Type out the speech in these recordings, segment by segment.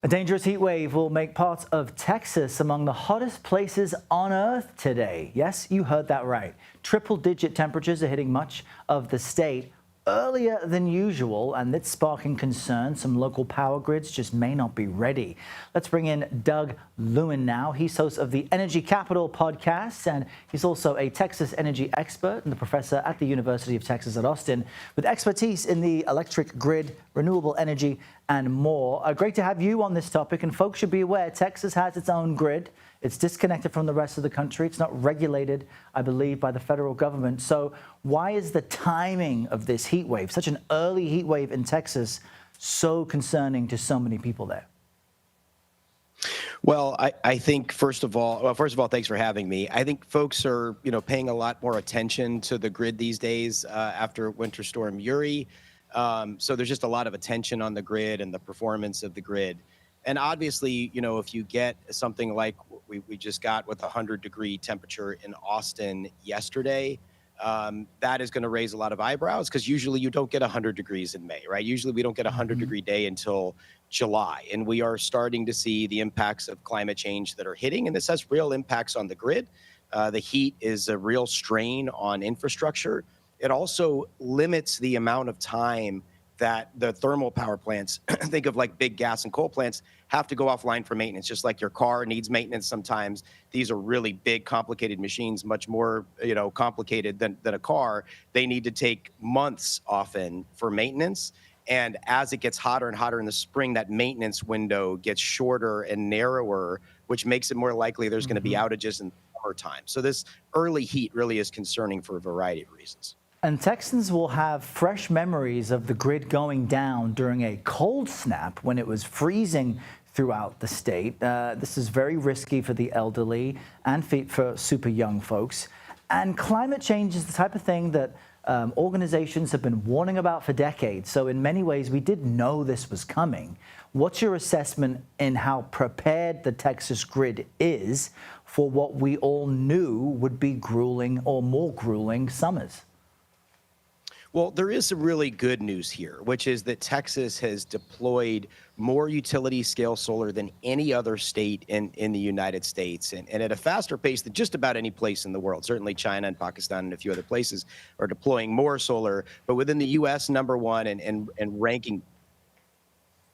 A dangerous heat wave will make parts of Texas among the hottest places on Earth today. Yes, you heard that right. Triple-digit temperatures are hitting much of the state earlier than usual, and it's sparking concern. Some local power grids just may not be ready. Let's bring in Doug Lewin now. He's host of the Energy Capital podcast, and he's also a Texas energy expert and a professor at the University of Texas at Austin with expertise in the electric grid, renewable energy, and more. Great to have you on this topic, and folks should be aware Texas has its own grid. It's disconnected from the rest of the country. It's not regulated, I believe, by the federal government. So why is the timing of this heat wave, such an early heat wave in Texas, so concerning to so many people there? Well, I think first of all, thanks for having me. I think folks are, paying a lot more attention to the grid these days after Winter Storm Uri. So there's just a lot of attention on the grid and the performance of the grid. And obviously, if you get something like we just got with a 100-degree temperature in Austin yesterday, that is going to raise a lot of eyebrows because usually you don't get 100 degrees in May, right? Usually we don't get a 100-degree day until July. And we are starting to see the impacts of climate change that are hitting. And this has real impacts on the grid. The heat is a real strain on infrastructure. It also limits the amount of time that the thermal power plants, think of like big gas and coal plants, have to go offline for maintenance, just like your car needs maintenance sometimes. These are really big, complicated machines, much more complicated than a car. They need to take months often for maintenance. And as it gets hotter and hotter in the spring, that maintenance window gets shorter and narrower, which makes it more likely there's going to be outages in the summertime. So this early heat really is concerning for a variety of reasons. And Texans will have fresh memories of the grid going down during a cold snap when it was freezing throughout the state. This is very risky for the elderly and for super young folks. And climate change is the type of thing that organizations have been warning about for decades. So in many ways, we did know this was coming. What's your assessment in how prepared the Texas grid is for what we all knew would be grueling or more grueling summers? Well, there is some really good news here, which is that Texas has deployed more utility scale solar than any other state in the United States, and at a faster pace than just about any place in the world. Certainly China and Pakistan and a few other places are deploying more solar, but within the U.S., number one and ranking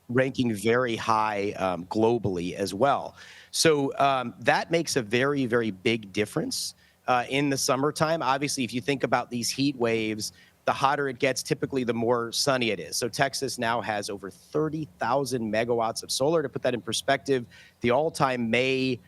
very high globally as well. So that makes a very, very big difference in the summertime. Obviously, if you think about these heat waves, the hotter it gets, typically the more sunny it is. So Texas now has over 30,000 megawatts of solar. To put that in perspective, the all-time May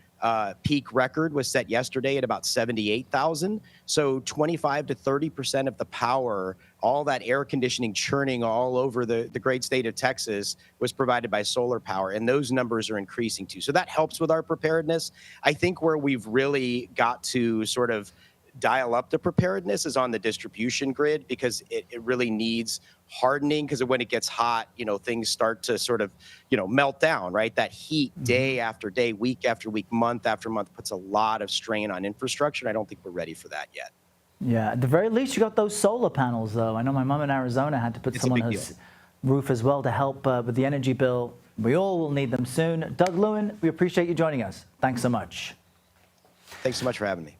peak record was set yesterday at about 78,000. So 25 to 30% of the power, all that air conditioning churning all over the great state of Texas was provided by solar power. And those numbers are increasing too. So that helps with our preparedness. I think where we've really got to sort of dial up the preparedness is on the distribution grid, because it really needs hardening, because when it gets hot, things start to sort of, melt down, right? That heat day after day, week after week, month after month puts a lot of strain on infrastructure. And I don't think we're ready for that yet. Yeah, at the very least, you got those solar panels, though. I know my mom in Arizona had to put some on her roof as well to help with the energy bill. We all will need them soon. Doug Lewin, we appreciate you joining us. Thanks so much. Thanks so much for having me.